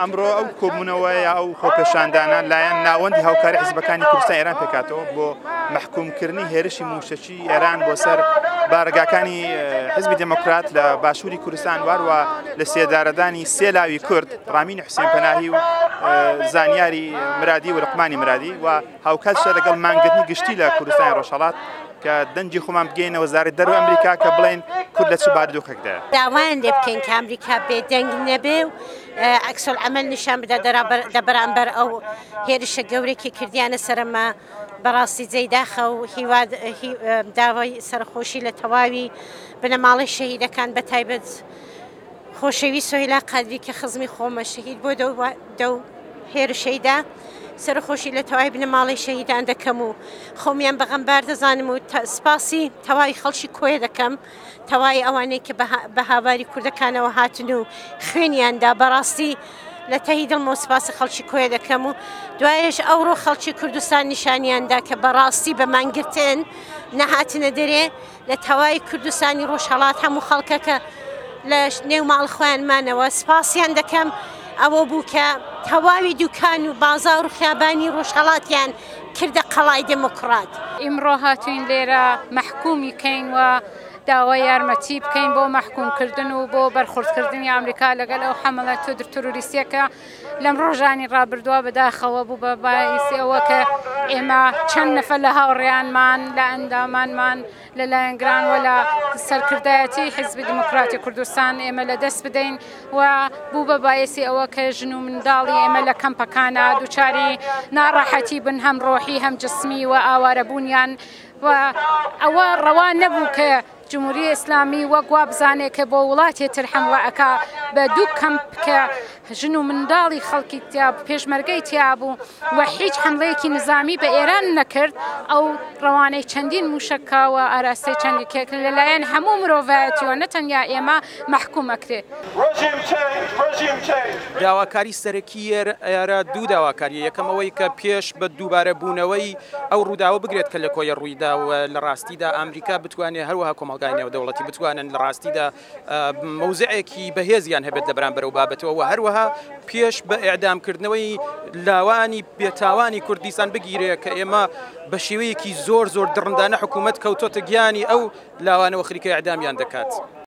ئەمڕۆ ئەو کۆبوونەوەیە ئەو خۆپیشاندانە لایەن ناوەندی هاوکاری حیزبەکانی کوردستان ئێران پێکاتەوە بۆ محکومکردنی هێرشی موشەکی ئێران بۆ سەر بارگاکانی حیزبی دموکرات لە باشووری کوردستان واروە لە سێدارەدانی سێ لاوی کورد ڕامین حوسێن پەناهی و زانیاری مرادی و ڕقمانی مرادی و هاوکاتشە لەگەڵ مانگرتنی گشتی لە کوردستانی ڕۆژهەڵات کە دەنجی خۆمان بگەینە وەزارەتی دەرەوەی ئەمریکا کە بڵێن کورد لە چ بارودۆخێکدایە. داوایان لێ بکەین کە ئەمریکا بێدەنگ نەبێ و عەکسالعەمەل نیشان بدە لەبەرامبەر ئەو هێرشە گەورەی کردیانە سەرەما بەڕاستی جێی داخە و داوای سەرخۆشی لە تەواوی بنەماڵی شەهیدەکان بەتایبەت خۆشەوی سۆهیلا قادری کە خزمی خۆمە شەهید بۆ دەو هێرشەیدا سەرخۆشی لە تەواوی بنەماڵی شەهیدان دەکەم و خۆمیان بەغەمبار دەزانم و سپاسی تەواوی خەڵکی کۆیە دەکەم تەواوی ئەوانەی کە بە هاواری کوردەکانەوە هاتن و خوێنیاندا بەڕاستی لە تەهی دڵمەوە سپاسی خەڵکی کۆیە دەکەم و دوایش ئەوڕۆ خەڵکی کوردستان نیشانیاندا کە بەڕاستی بە مانگرتن نەهاتنە دەرێ لە تەواوی کوردستانی ڕۆژهەڵات هەموو خەڵکەکە لە نێو ماڵ خۆیانمانەوە سپاسیان دەکەم ئەوە بوو کە تەواوی دوکان و بازار و خیابانی ڕۆژهەڵاتیان کردە قەڵای دموکرات. ئیمڕۆ هاتوین لێرە مەحکومی بکەین و داوای یارمەتی بکەین بۆ مەحکومکردن و بۆ بەرخوردکردنی ئەمریکا لەگەڵ ئەو حەمەڵەت تۆریستیەکە لەم ڕۆژانی ڕابردووە بەداخەوە بوو بە باعیسی ئەوە کە ئێمە چەند نەفەر لە هاوڕێیانمان لە ئەندامانمان لەلایەن گرانوە لە سەرکردایەتی حیزبی دموکراتی کوردستان ئێمە لە دەست بدەین و بوو بە باعیسی ئەوە کە ژن و منداڵی ئێمە لە کەمپەکانە دووچاری ناڕەحەتی بن هەم ڕۆحی هەم جسمی و ئاوارەبوونیان و ئەوە ڕەوا نەبوو کە جمهوری ئیسلامی وەک وا بزانێت کە بۆ وڵاتی تر حمڵە ئەکا بە دوو کەمپ کە ژن و منداڵی خەڵکی تیا پێشمەرگەی تیا بوو و هیچ حملەیەکی نظامی بە ئێران نەکرد ئەو ڕەوانەی چەندین موشکاوە ئاراستەی چەندی کێک لەلایەن هەموو مرۆڤایەتیەوە نەتەنیا ئێمە مەحکومەکرێ. داواکاری سەرەکی ئێرە دوو داواکاریە یەکەمەوەی کە پێش بە دووبارە بوونەوەی ئەو ڕووداوە بگرێت کە لە کۆیە ڕوویدا و لە ڕاستیدا ئەمریکا بتوانێت هەروەها کۆمەڵگای نێودەوڵەتی بتوانن لە ڕاستیدا مەوزعێکی بەهێزیان هەبێت لەبەرامبەر ئەو بابەتەوە و هەروەها پێش بە ئیعدامکردنەوەی لاوانی بێتاوانی کوردستان بگیرێت کە ئێمە بە شێوەیەکی زۆر دڕندانە حکوومەت کەوتۆتە گیانی ئەو لاوانەوە خەریکە ئیعدامیان دەکات.